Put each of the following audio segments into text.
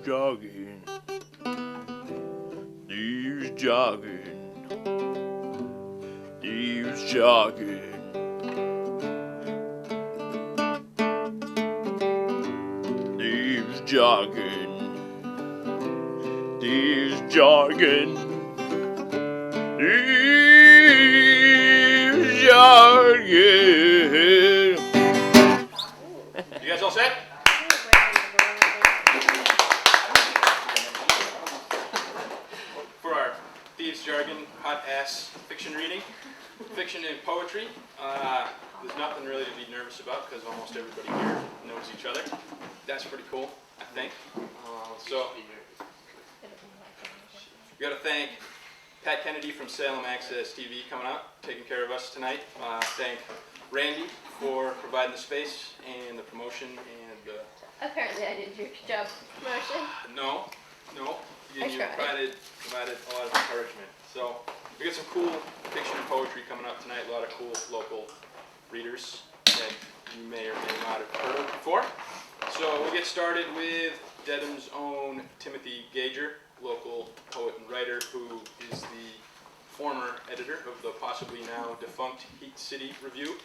jogging. Thieves jogging. Thieves jogging. Thieves jogging. Thieves jogging. Thieves jogging. You guys all set? For our Thieves Jargon hot ass fiction reading, fiction and poetry, there's nothing really to be nervous about because almost everybody here knows each other. That's pretty cool, I think. So, we got to thank Pat Kennedy from Salem Access TV coming out, taking care of us tonight. Thank Randy for providing the space and the promotion and Apparently I did your job promotion. No. You provided a lot of encouragement. So we got some cool fiction and poetry coming up tonight. A lot of cool local readers that you may or may not have heard of before. So we'll get started with Dedham's own Timothy Gager, local poet and writer who is the former editor of the possibly now defunct Heat City Review.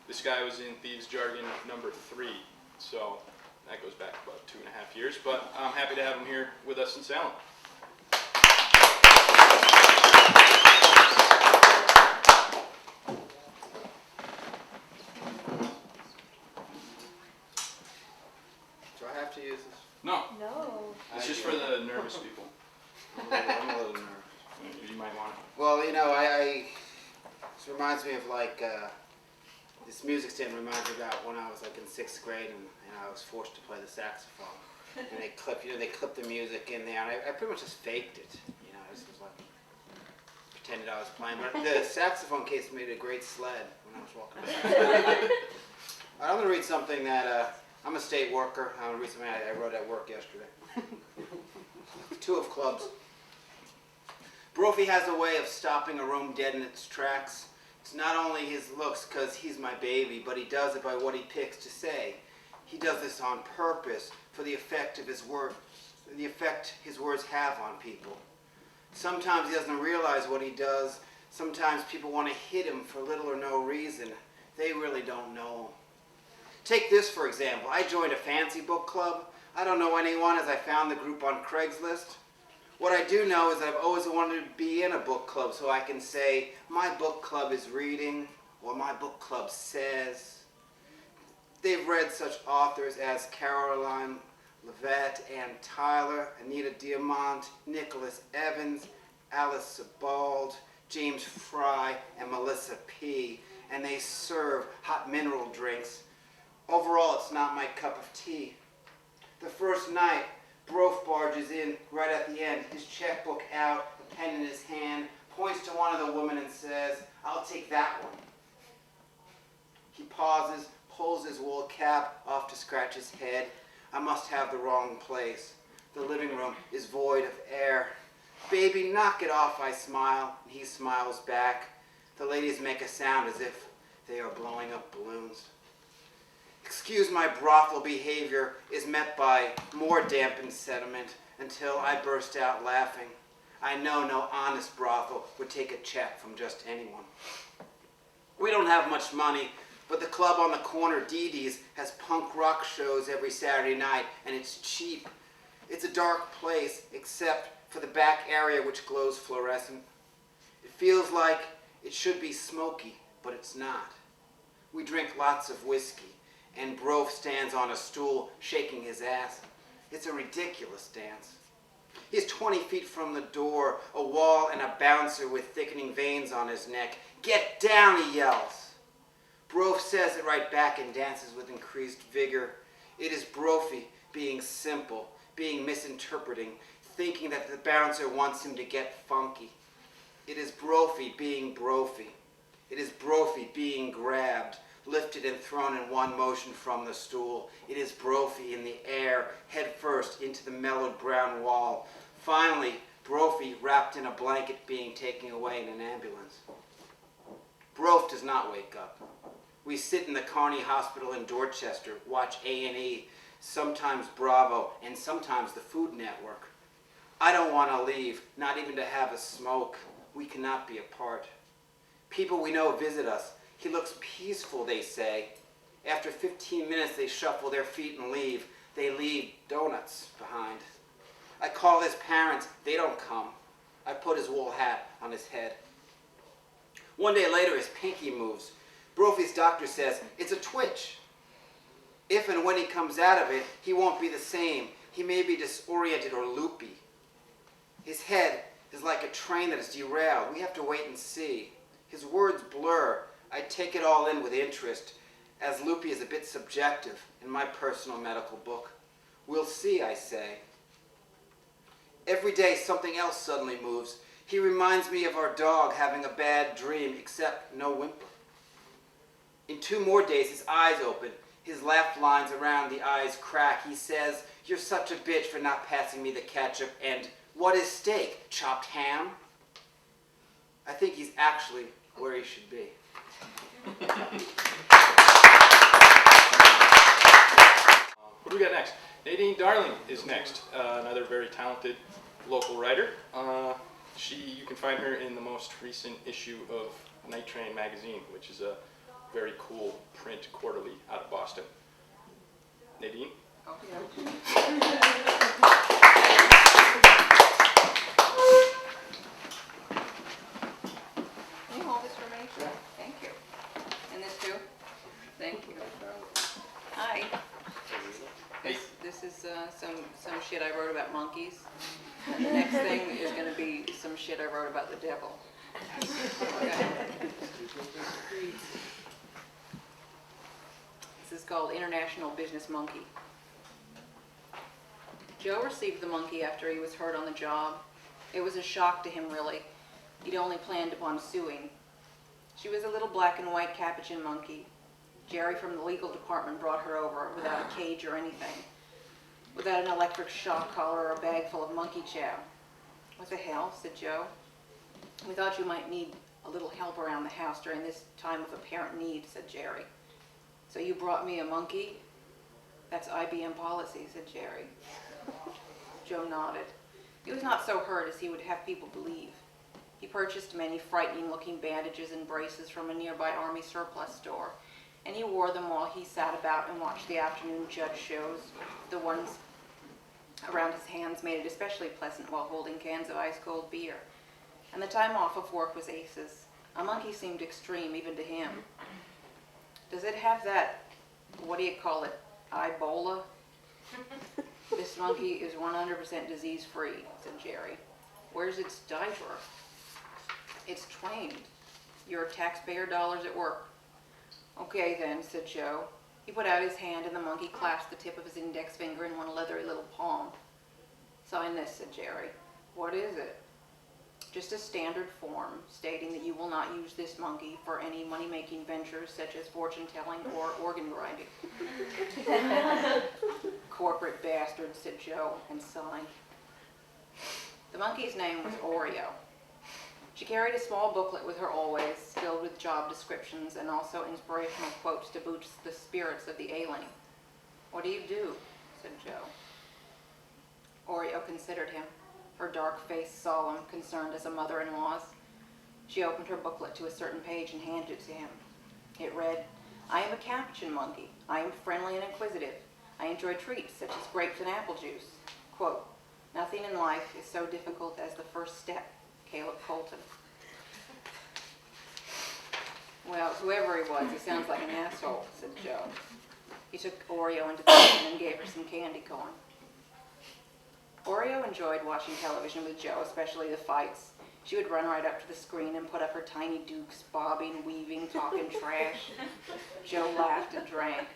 This guy was in Thieves Jargon number 3. So that goes back about 2.5 years, but I'm happy to have him here with us in Salem. Do I have to use this? No. No. It's just for the nervous people. I'm a little nervous. You might want it. Well, you know, this reminds me of like, this music stand reminds me about when I was like in 6th grade and I was forced to play the saxophone. And they clip the music in there, and I pretty much just faked it. You know, I just was like, pretended I was playing. But the saxophone case made a great sled when I was walking around. I'm going to read something that, I'm a state worker. I'm going to read something I wrote at work yesterday. 2 of clubs. Brophy has a way of stopping a room dead in its tracks. It's not only his looks, because he's my baby, but he does it by what he picks to say. He does this on purpose for the effect of his his words have on people. Sometimes he doesn't realize what he does. Sometimes people want to hit him for little or no reason. They really don't know him. Take this, for example. I joined a fancy book club. I don't know anyone as I found the group on Craigslist. What I do know is I've always wanted to be in a book club so I can say, my book club is reading, or my book club says. They've read such authors as Caroline Leavitt, Ann Tyler, Anita Diamant, Nicholas Evans, Alice Sebald, James Fry, and Melissa P. And they serve hot mineral drinks. Overall, it's not my cup of tea. The first night, Brof barges in right at the end, his checkbook out, a pen in his hand, points to one of the women and says, I'll take that one. He pauses, pulls his wool cap off to scratch his head. I must have the wrong place. The living room is void of air. Baby, knock it off, I smile, and he smiles back. The ladies make a sound as if they are blowing up balloons. Excuse my brothel behavior is met by more dampened sentiment until I burst out laughing. I know no honest brothel would take a check from just anyone. We don't have much money, but the club on the corner, Dee Dee's, has punk rock shows every Saturday night, and it's cheap. It's a dark place, except for the back area which glows fluorescent. It feels like it should be smoky, but it's not. We drink lots of whiskey, and Brof stands on a stool, shaking his ass. It's a ridiculous dance. He's 20 feet from the door, a wall and a bouncer with thickening veins on his neck. Get down, he yells. Brof says it right back and dances with increased vigor. It is Brophy being simple, being misinterpreting, thinking that the bouncer wants him to get funky. It is Brophy being Brophy. It is Brophy being grabbed, lifted and thrown in one motion from the stool. It is Brophy in the air, head first into the mellowed brown wall. Finally, Brophy wrapped in a blanket being taken away in an ambulance. Brof does not wake up. We sit in the Carney Hospital in Dorchester, watch A&E. sometimes Bravo, and sometimes the Food Network. I don't want to leave, not even to have a smoke. We cannot be apart. People we know visit us. He looks peaceful, they say. After 15 minutes, they shuffle their feet and leave. They leave donuts behind. I call his parents. They don't come. I put his wool hat on his head. One day later, his pinky moves. Brophy's doctor says it's a twitch. If and when he comes out of it, he won't be the same. He may be disoriented or loopy. His head is like a train that is derailed. We have to wait and see. His words blur. I take it all in with interest, as loopy is a bit subjective in my personal medical book. We'll see, I say. Every day something else suddenly moves. He reminds me of our dog having a bad dream, except no whimper. In 2 more days, his eyes open. His laugh lines around the eyes crack. He says, "You're such a bitch for not passing me the ketchup," and "What is steak? Chopped ham?" I think he's actually where he should be. What do we got next? Nadine Darling is next, another very talented local writer. You can find her in the most recent issue of Night Train magazine, which is a very cool print quarterly out of Boston. Nadine? Oh, yeah. Can you hold this for me? Yeah. Thank you. And this too? Thank you. Hi. Hey. This is some shit I wrote about monkeys. And the next thing is going to be some shit I wrote about the devil. Okay. This is called International Business Monkey. Joe received the monkey after he was hurt on the job. It was a shock to him, really. He'd only planned upon suing. She was a little black and white capuchin monkey. Jerry from the legal department brought her over without a cage or anything, without an electric shock collar or a bag full of monkey chow. "What the hell?" said Joe. "We thought you might need a little help around the house during this time of apparent need," said Jerry. "So you brought me a monkey?" "That's IBM policy," said Jerry. Joe nodded. He was not so hurt as he would have people believe. He purchased many frightening-looking bandages and braces from a nearby Army surplus store, and he wore them while he sat about and watched the afternoon judge shows. The ones around his hands made it especially pleasant while holding cans of ice-cold beer. And the time off of work was aces. A monkey seemed extreme even to him. "Does it have that, what do you call it, Ebola?" "This monkey is 100% disease-free," said Jerry. "Where's its diaper?" "It's trained. Your taxpayer dollars at work." "Okay then," said Joe. He put out his hand and the monkey clasped the tip of his index finger in one leathery little palm. "Sign this," said Jerry. "What is it?" "Just a standard form stating that you will not use this monkey for any money-making ventures such as fortune-telling or organ grinding." "Corporate bastard," said Joe, and signed. The monkey's name was Oreo. She carried a small booklet with her always, filled with job descriptions and also inspirational quotes to boost the spirits of the ailing. "What do you do?" said Joe. Oreo considered him, her dark face solemn, concerned as a mother-in-law's. She opened her booklet to a certain page and handed it to him. It read, "I am a capuchin monkey. I am friendly and inquisitive. I enjoy treats such as grapes and apple juice. Quote, nothing in life is so difficult as the first step. Caleb Colton." "Well, whoever he was, he sounds like an asshole," said Joe. He took Oreo into the kitchen and gave her some candy corn. Oreo enjoyed watching television with Joe, especially the fights. She would run right up to the screen and put up her tiny dukes, bobbing, weaving, talking trash. Joe laughed and drank.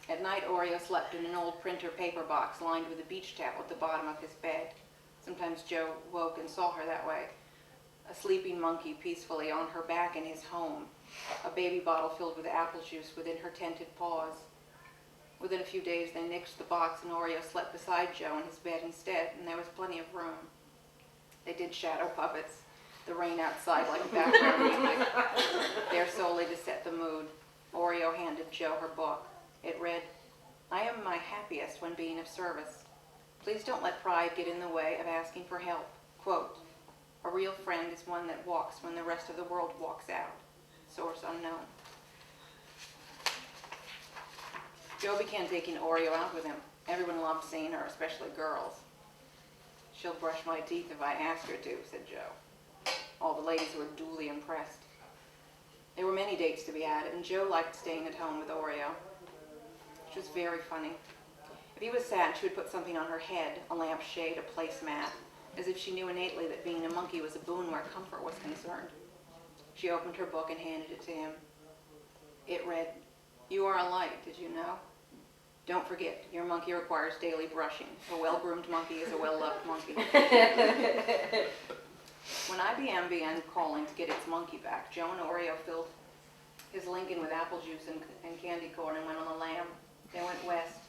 At night, Oreo slept in an old printer paper box lined with a beach towel at the bottom of his bed. Sometimes Joe woke and saw her that way, a sleeping monkey peacefully on her back in his home, a baby bottle filled with apple juice within her tented paws. Within a few days, they nixed the box and Oreo slept beside Joe in his bed instead, and there was plenty of room. They did shadow puppets, the rain outside like background music, there solely to set the mood. Oreo handed Joe her book. It read, I am my happiest when being of service. Please don't let pride get in the way of asking for help. Quote, a real friend is one that walks when the rest of the world walks out. Source unknown. Joe began taking Oreo out with him. Everyone loved seeing her, especially girls. She'll brush my teeth if I ask her to, said Joe. All the ladies were duly impressed. There were many dates to be had, and Joe liked staying at home with Oreo. She was very funny. If he was sad, she would put something on her head, a lampshade, a placemat, as if she knew innately that being a monkey was a boon where comfort was concerned. She opened her book and handed it to him. It read, "You are a light, did you know? Don't forget, your monkey requires daily brushing. A well-groomed monkey is a well-loved monkey." When IBM began calling to get its monkey back, Joe and Oreo filled his Lincoln with apple juice and candy corn and went on a lam. They went west.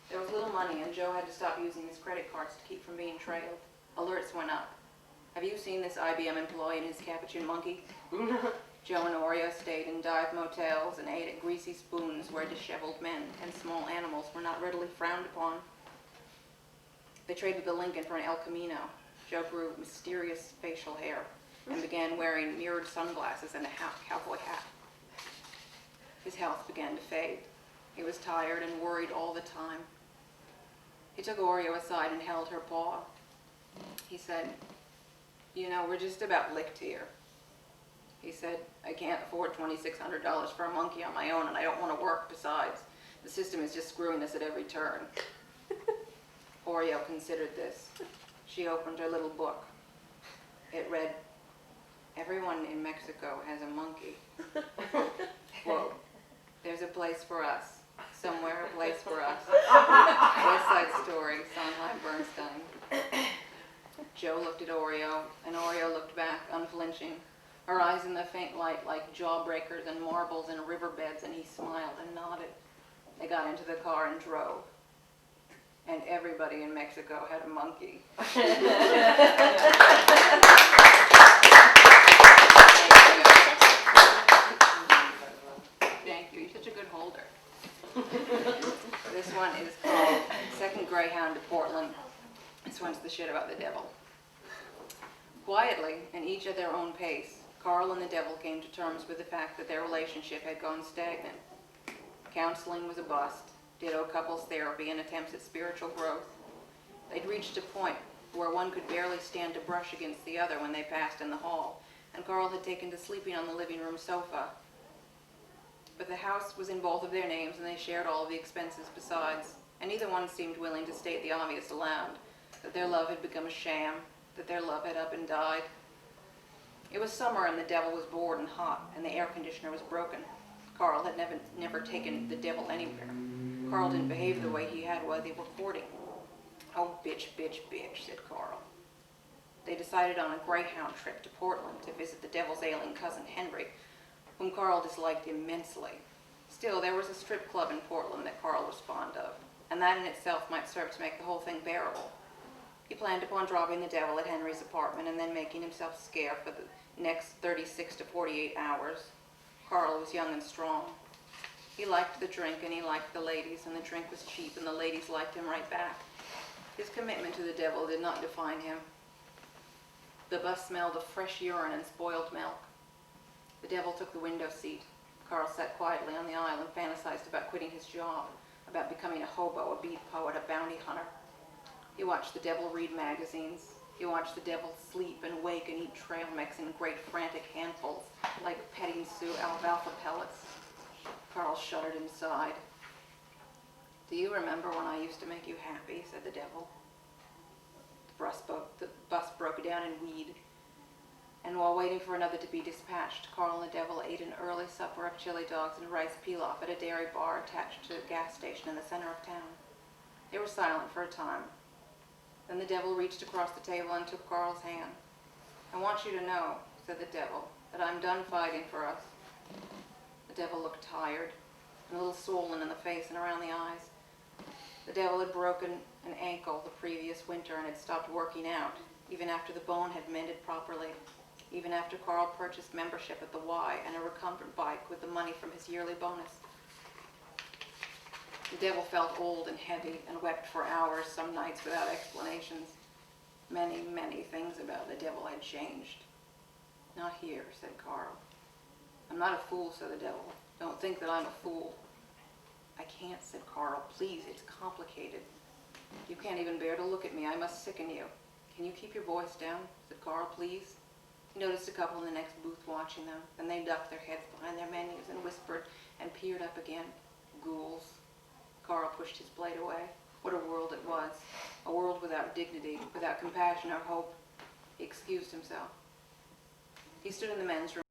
There was little money, and Joe had to stop using his credit cards to keep from being trailed. Alerts went up. Have you seen this IBM employee and his capuchin monkey? Joe and Oreo stayed in dive motels and ate at greasy spoons where disheveled men and small animals were not readily frowned upon. They traded the Lincoln for an El Camino. Joe grew mysterious facial hair and began wearing mirrored sunglasses and a cowboy hat. His health began to fade. He was tired and worried all the time. He took Oreo aside and held her paw. He said, "You know, we're just about licked here." He said, "I can't afford $2,600 for a monkey on my own, and I don't want to work besides. The system is just screwing us at every turn." Oreo considered this. She opened her little book. It read, "Everyone in Mexico has a monkey." Quote, "There's a place for us. Somewhere a place for us." West Side Story, Sondheim Bernstein. Joe looked at Oreo, and Oreo looked back, unflinching. Her eyes in the faint light like jawbreakers and marbles in riverbeds, and he smiled and nodded. They got into the car and drove. And everybody in Mexico had a monkey. Thank you. You're such a good holder. This one is called Second Greyhound to Portland. This one's the shit about the devil. Quietly, and each at their own pace, Carl and the devil came to terms with the fact that their relationship had gone stagnant. Counseling was a bust, ditto couples therapy and attempts at spiritual growth. They'd reached a point where one could barely stand to brush against the other when they passed in the hall, and Carl had taken to sleeping on the living room sofa. But the house was in both of their names, and they shared all of the expenses besides, and neither one seemed willing to state the obvious aloud, that their love had become a sham, that their love had up and died. It was summer, and the devil was bored and hot, and the air conditioner was broken. Carl had never taken the devil anywhere. Carl didn't behave the way he had while they were courting. "Oh, bitch, bitch, bitch," said Carl. They decided on a Greyhound trip to Portland to visit the devil's ailing cousin Henry, whom Carl disliked immensely. Still, there was a strip club in Portland that Carl was fond of, and that in itself might serve to make the whole thing bearable. He planned upon dropping the devil at Henry's apartment and then making himself scarce for the next 36 to 48 hours. Carl was young and strong. He liked the drink and he liked the ladies, and the drink was cheap and the ladies liked him right back. His commitment to the devil did not define him. The bus smelled of fresh urine and spoiled milk. The devil took the window seat. Carl sat quietly on the aisle and fantasized about quitting his job, about becoming a hobo, a beat poet, a bounty hunter. He watched the devil read magazines. He watched the devil sleep and wake and eat trail mix in great frantic handfuls, like petting Sioux alfalfa pellets. Carl shuddered and sighed. "Do you remember when I used to make you happy?" said the devil. The bus broke down in weed, and while waiting for another to be dispatched, Carl and the devil ate an early supper of chili dogs and rice pilaf at a dairy bar attached to a gas station in the center of town. They were silent for a time. Then the devil reached across the table and took Carl's hand. "I want you to know," said the devil, "that I'm done fighting for us." The devil looked tired, and a little swollen in the face and around the eyes. The devil had broken an ankle the previous winter and had stopped working out, even after the bone had mended properly, even after Carl purchased membership at the Y and a recumbent bike with the money from his yearly bonus. The devil felt old and heavy and wept for hours, some nights without explanations. Many, many things about the devil had changed. Not here, said Carl. I'm not a fool, said the devil. Don't think that I'm a fool. I can't, said Carl. Please, it's complicated. You can't even bear to look at me. I must sicken you. Can you keep your voice down, said Carl, please? He noticed a couple in the next booth watching them. Then they ducked their heads behind their menus and whispered and peered up again. Ghouls. Carl pushed his plate away. What a world it was. A world without dignity, without compassion or hope. He excused himself. He stood in the men's room.